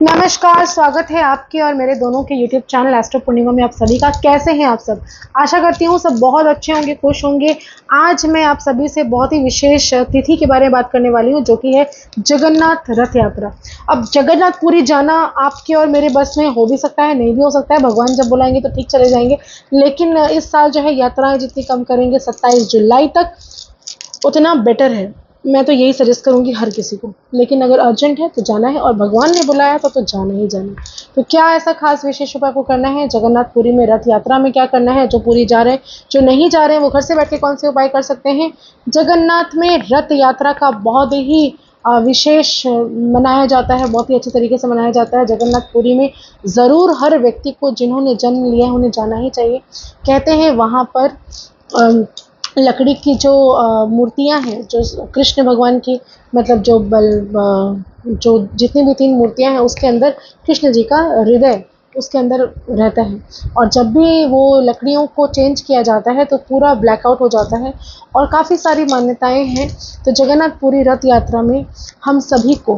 नमस्कार, स्वागत है आपके और मेरे दोनों के YouTube चैनल एस्ट्रो पूर्णिमा में आप सभी का। कैसे हैं आप सब? आशा करती हूँ सब बहुत अच्छे होंगे, खुश होंगे। आज मैं आप सभी से बहुत ही विशेष तिथि के बारे में बात करने वाली हूँ, जो कि है जगन्नाथ रथ यात्रा। अब जगन्नाथपुरी जाना आपके और मेरे बस में हो भी सकता है, नहीं भी हो सकता है। भगवान जब बुलाएंगे तो ठीक चले जाएंगे, लेकिन इस साल जो है यात्राएं जितनी कम करेंगे 27 जुलाई तक उतना बेटर है। मैं तो यही सजेस्ट करूंगी हर किसी को, लेकिन अगर अर्जेंट है तो जाना है और भगवान ने बुलाया तो जाना ही जाना है। तो क्या ऐसा खास विशेष उपाय को करना है जगन्नाथपुरी में रथ यात्रा में? क्या करना है? जो पूरी जा रहे हैं, जो नहीं जा रहे हैं, वो घर से बैठ के कौन से उपाय कर सकते हैं? जगन्नाथ में रथ यात्रा का बहुत ही विशेष मनाया जाता है, बहुत ही अच्छे तरीके से मनाया जाता है। जगन्नाथपुरी में ज़रूर हर व्यक्ति को, जिन्होंने जन्म लिया है, उन्हें जाना ही चाहिए। कहते हैं वहाँ पर लकड़ी की जो मूर्तियाँ हैं, जो कृष्ण भगवान की, मतलब जो जितनी भी 3 मूर्तियाँ हैं, उसके अंदर कृष्ण जी का हृदय उसके अंदर रहता है। और जब भी वो लकड़ियों को चेंज किया जाता है तो पूरा ब्लैकआउट हो जाता है, और काफ़ी सारी मान्यताएं हैं। तो जगन्नाथपुरी रथ यात्रा में हम सभी को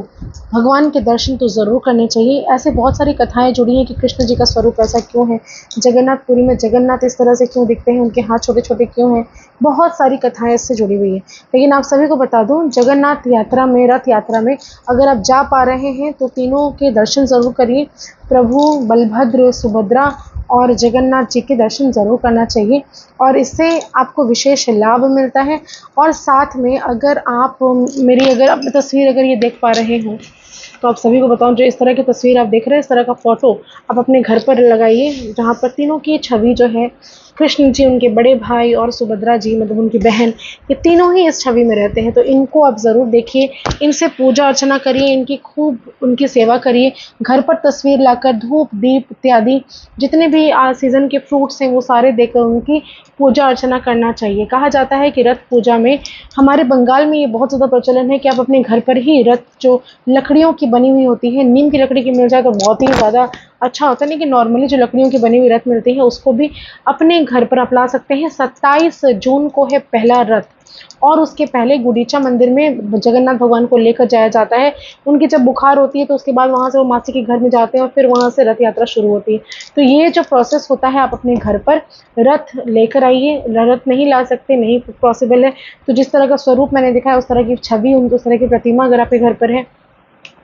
भगवान के दर्शन तो ज़रूर करने चाहिए। ऐसे बहुत सारी कथाएं जुड़ी हैं कि कृष्ण जी का स्वरूप ऐसा क्यों है, जगन्नाथपुरी में जगन्नाथ इस तरह से क्यों दिखते हैं, उनके हाथ छोटे छोटे क्यों हैं। बहुत सारी कथाएं इससे जुड़ी हुई है। लेकिन आप सभी को बता दूं, जगन्नाथ यात्रा में, रथ यात्रा में अगर आप जा पा रहे हैं तो तीनों के दर्शन ज़रूर करिए। प्रभु बलभद्र, सुभद्रा और जगन्नाथ जी के दर्शन ज़रूर करना चाहिए, और इससे आपको विशेष लाभ मिलता है। और साथ में अगर आप मेरी अगर तस्वीर अगर ये देख पा रहे हो, तो आप सभी को बताऊं, जो इस तरह की तस्वीर आप देख रहे हैं, इस तरह का फ़ोटो आप अपने घर पर लगाइए, जहाँ पर तीनों की छवि जो है, कृष्ण जी, उनके बड़े भाई और सुभद्रा जी मतलब उनकी बहन, ये तीनों ही इस छवि में रहते हैं। तो इनको आप ज़रूर देखिए, इनसे पूजा अर्चना करिए, इनकी खूब उनकी सेवा करिए। घर पर तस्वीर लाकर धूप दीप इत्यादि जितने भी सीज़न के फ्रूट्स हैं वो सारे देकर उनकी पूजा अर्चना करना चाहिए। कहा जाता है कि रथ पूजा में, हमारे बंगाल में ये बहुत ज़्यादा प्रचलन है कि आप अपने घर पर ही रथ, जो लकड़ियों की बनी हुई होती है, नीम की लकड़ी की मिल जाए तो बहुत ही ज़्यादा अच्छा होता है, लेकिन नॉर्मली जो लकड़ियों की बनी हुई रथ मिलती है उसको भी अपने घर पर आप ला सकते हैं। 27 जून को है पहला रथ, और उसके पहले गुडीचा मंदिर में जगन्नाथ भगवान को लेकर जाया जाता है। उनकी जब बुखार होती है तो उसके बाद वहाँ से वो मासी के घर में जाते हैं और फिर वहाँ से रथ यात्रा शुरू होती है। तो ये जो प्रोसेस होता है, आप अपने घर पर रथ लेकर आइए। रथ नहीं ला सकते, नहीं पॉसिबल है, तो जिस तरह का स्वरूप मैंने दिखाया, उस तरह की छवि, उस तरह की प्रतिमा अगर आपके घर पर है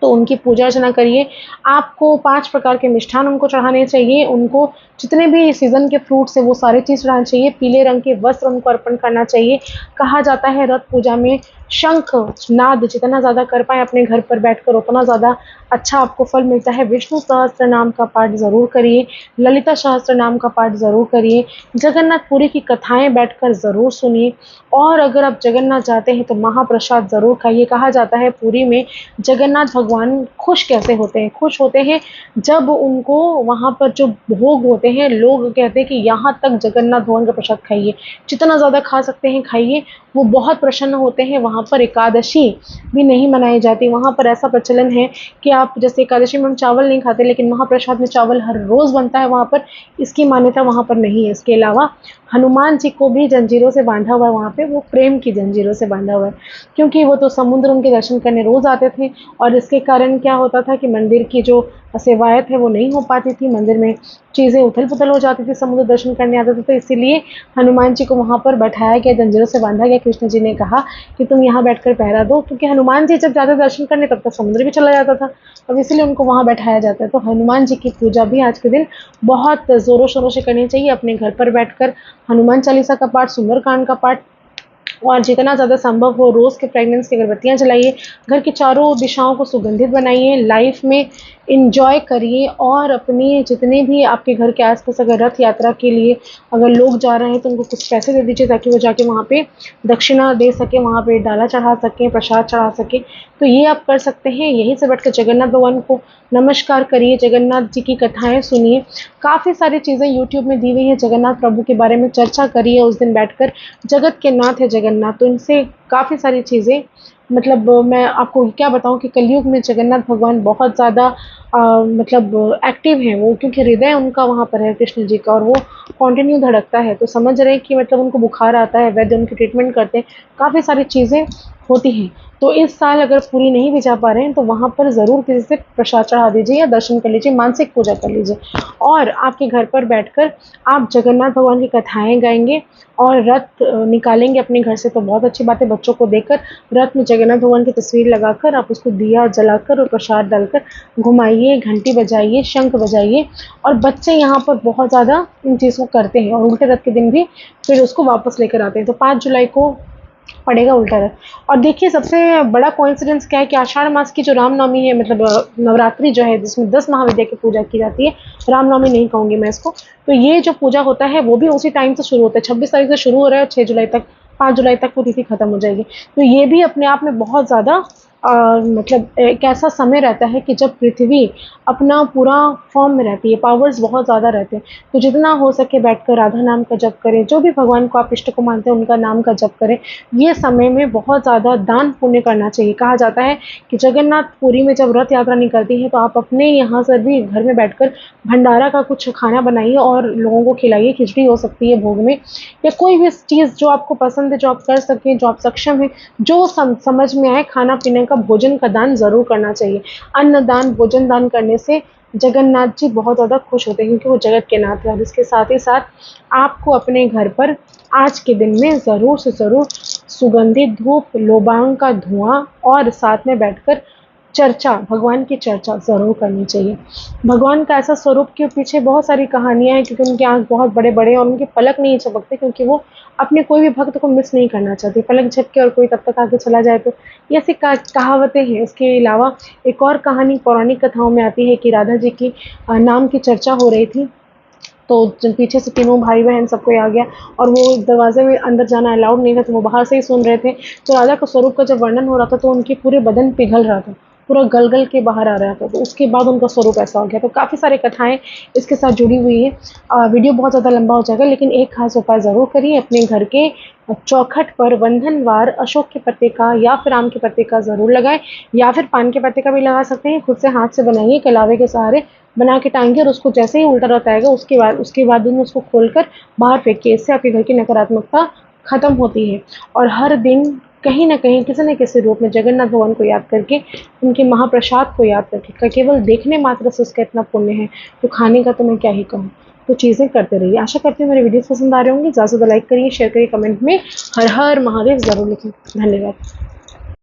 तो उनकी पूजा अर्चना करिए। आपको 5 प्रकार के मिष्ठान उनको चढ़ाने चाहिए। उनको जितने भी सीज़न के फ्रूट्स हैं वो सारी चीज़ चढ़ानी चाहिए। पीले रंग के वस्त्र उनको अर्पण करना चाहिए। कहा जाता है रथ पूजा में शंख नाद जितना ज़्यादा कर पाएँ अपने घर पर बैठकर, उतना ज़्यादा अच्छा आपको फल मिलता है। विष्णु सहस्त्र नाम का पाठ ज़रूर करिए, ललिता सहस्त्र नाम का पाठ ज़रूर करिए, जगन्नाथपुरी की कथाएँ बैठकर ज़रूर सुनिए, और अगर आप जगन्नाथ जाते हैं तो महाप्रसाद ज़रूर खाइए। कहा जाता है पुरी में जगन्नाथ भगवान खुश कैसे होते हैं? खुश होते हैं जब उनको वहाँ पर जो भोग होते हैं, लोग कहते हैं कि यहाँ तक जगन्नाथ भगवान का प्रसाद खाइए, जितना ज़्यादा खा सकते हैं खाइए। वो बहुत प्रसन्न होते हैं। वहाँ पर एकादशी भी नहीं मनाई जाती। वहाँ पर ऐसा प्रचलन है कि आप जैसे एकादशी में हम चावल नहीं खाते, लेकिन महाप्रसाद में चावल हर रोज़ बनता है वहाँ पर। इसकी मान्यता वहाँ पर नहीं है। इसके अलावा हनुमान जी को भी जंजीरों से बांधा हुआ है वहाँ पे, वो प्रेम की जंजीरों से बांधा हुआ है, क्योंकि वो तो समुद्र उनके दर्शन करने रोज़ आते थे, और इसके कारण क्या होता था कि मंदिर की जो सेवाएँ थे वो नहीं हो पाती थी, मंदिर में चीज़ें उथल-पुथल हो जाती थी, समुद्र दर्शन करने आते थे। तो इसीलिए हनुमान जी को वहाँ पर बैठाया गया, जंजीरों से बांधा गया। कृष्ण जी ने कहा कि तुम यहाँ बैठकर पहरा दो, क्योंकि हनुमान जी जब जाते दर्शन करने तब तक समुद्र भी चला जाता था, अब इसीलिए उनको वहाँ बैठाया जाता है। तो हनुमान जी की पूजा भी आज के दिन बहुत ज़ोरों-शोरों से करनी चाहिए। अपने घर पर बैठकर हनुमान चालीसा का पाठ, सुंदरकांड का पाठ, और जितना ज़्यादा संभव हो रोज़ के फ्रेगनेंस की अगरबत्तियाँ जलाइए। घर की चारों दिशाओं को सुगंधित बनाइए। लाइफ में एंजॉय करिए, और अपनी जितने भी आपके घर के आसपास अगर रथ यात्रा के लिए अगर लोग जा रहे हैं तो उनको कुछ पैसे दे दीजिए, ताकि वो जाके वहाँ पे दक्षिणा दे सकें, वहाँ पे डाला चढ़ा सकें, प्रसाद चढ़ा सकें। तो ये आप कर सकते हैं। यहीं से बैठकर जगन्नाथ भगवान को नमस्कार करिए, जगन्नाथ जी की कथाएँ सुनिए। काफ़ी सारी चीज़ें यूट्यूब में दी हुई हैं जगन्नाथ प्रभु के बारे में, चर्चा करिए उस दिन बैठकर। जगत के नाथ है जगन्नाथ, तो इनसे काफ़ी सारी चीज़ें, मतलब मैं आपको क्या बताऊँ कि कलयुग में जगन्नाथ भगवान बहुत ज़्यादा मतलब एक्टिव हैं वो, क्योंकि हृदय उनका वहाँ पर है कृष्ण जी का, और वो कंटिन्यू धड़कता है। तो समझ रहे हैं कि मतलब उनको बुखार आता है, वैद्य उनकी ट्रीटमेंट करते हैं। काफ़ी सारी चीज़ें होती हैं। तो इस साल अगर पूरी नहीं भी जा पा रहे हैं तो वहाँ पर ज़रूर किसी से प्रसाद चढ़ा दीजिए या दर्शन कर लीजिए, मानसिक पूजा कर लीजिए। और आपके घर पर बैठकर आप जगन्नाथ भगवान की कथाएँ गाएँगे और रथ निकालेंगे अपने घर से तो बहुत अच्छी बात है। बच्चों को देकर रथ में जगन्नाथ भगवान की तस्वीर लगाकर आप उसको दिया जलाकर और प्रसाद डालकर घुमाइए, घंटी बजाइए, शंख बजाइए। और बच्चे यहाँ पर बहुत ज़्यादा इन चीज़ों को करते हैं और उल्टे रथ के दिन भी फिर उसको वापस लेकर आते हैं। तो 5 जुलाई को पड़ेगा उल्टा रथ। और देखिए सबसे बड़ा कोइंसिडेंस क्या है कि आषाढ़ मास की जो रामनवमी है, मतलब नवरात्रि जो है जिसमें 10 महाविद्या की पूजा की जाती है, रामनवमी नहीं कहूँगी मैं इसको, तो ये जो पूजा होता है वो भी उसी टाइम से शुरू होता है। 26 तारीख से शुरू हो रहा है और 6 जुलाई तक, 5 जुलाई तक वो तिथि खत्म हो जाएगी। तो ये भी अपने आप में बहुत ज़्यादा मतलब एक ऐसा समय रहता है कि जब पृथ्वी अपना पूरा फॉर्म में रहती है, पावर्स बहुत ज़्यादा रहते हैं। तो जितना हो सके बैठकर राधा नाम का जप करें, जो भी भगवान को आप इष्ट को मानते हैं उनका नाम का जप करें। ये समय में बहुत ज़्यादा दान पुण्य करना चाहिए। कहा जाता है कि जगन्नाथपुरी में जब रथ यात्रा निकलती है तो आप अपने यहाँ से भी घर में बैठकर भंडारा का कुछ खाना बनाइए और लोगों को खिलाइए। खिचड़ी हो सकती है भोग में, या कोई भी चीज़ जो आपको पसंद है, जो आप कर सकें, जो आप सक्षम हैं, जो समझ में आए, खाना पीने का, भोजन का दान ज़रूर करना चाहिए। अन्न दान, भोजन दान करने से जगन्नाथ जी बहुत ज़्यादा खुश होते हैं क्योंकि वो जगत के नाथ हैं। और इसके साथ ही साथ आपको अपने घर पर आज के दिन में ज़रूर से ज़रूर सुगंधित धूप, लोबांग का धुआं और साथ में बैठकर चर्चा, भगवान की चर्चा ज़रूर करनी चाहिए। भगवान का ऐसा स्वरूप के पीछे बहुत सारी कहानियाँ हैं क्योंकि उनके आँख बहुत बड़े-बड़े हैं और उनके पलक नहीं झपकते क्योंकि वो अपने कोई भी भक्त को मिस नहीं करना चाहते। पलक झपके और कोई तब तक आगे चला जाए तो, ये ऐसी कहावतें हैं। इसके अलावा एक और कहानी पौराणिक कथाओं में आती है कि राधा जी की नाम की चर्चा हो रही थी, तो पीछे से तीनों भाई बहन सबको आ गया और वो दरवाजे में अंदर जाना अलाउड नहीं था, तो वो बाहर से ही सुन रहे थे। तो राधा का स्वरूप का जब वर्णन हो रहा था तो उनके पूरे बदन पिघल रहा था, पूरा गल गल के बाहर आ रहा था। तो उसके बाद उनका स्वरूप ऐसा हो गया। तो काफ़ी सारी कथाएं इसके साथ जुड़ी हुई है। वीडियो बहुत ज़्यादा लंबा हो जाएगा, लेकिन एक खास उपाय ज़रूर करिए। अपने घर के चौखट पर वंदनवार अशोक के पत्ते का या फिर आम के पत्ते का ज़रूर लगाएं, या फिर पान के पत्ते का भी लगा सकते हैं। खुद से हाथ से बनाइए, कलावे के सहारे बना के टांगिए और उसको जैसे ही उल्टा रथ आएगा उसके बाद में उसको खोलकर बाहर फेंकिए। इससे आपके घर की नकारात्मकता खत्म होती है। और हर दिन कहीं न कहीं किसी न किसी रूप में जगन्नाथ भगवान को याद करके, उनके महाप्रसाद को याद करके, केवल देखने मात्र से उसका इतना पुण्य है, तो खाने का तो मैं क्या ही कहूँ। तो चीज़ें करते रहिए। आशा करती हूँ मेरे वीडियोज़ पसंद आ रहे होंगे। ज़्यादा से ज़्यादा लाइक करिए, शेयर करिए, कमेंट में हर हर महादेव ज़रूर लिखें। धन्यवाद।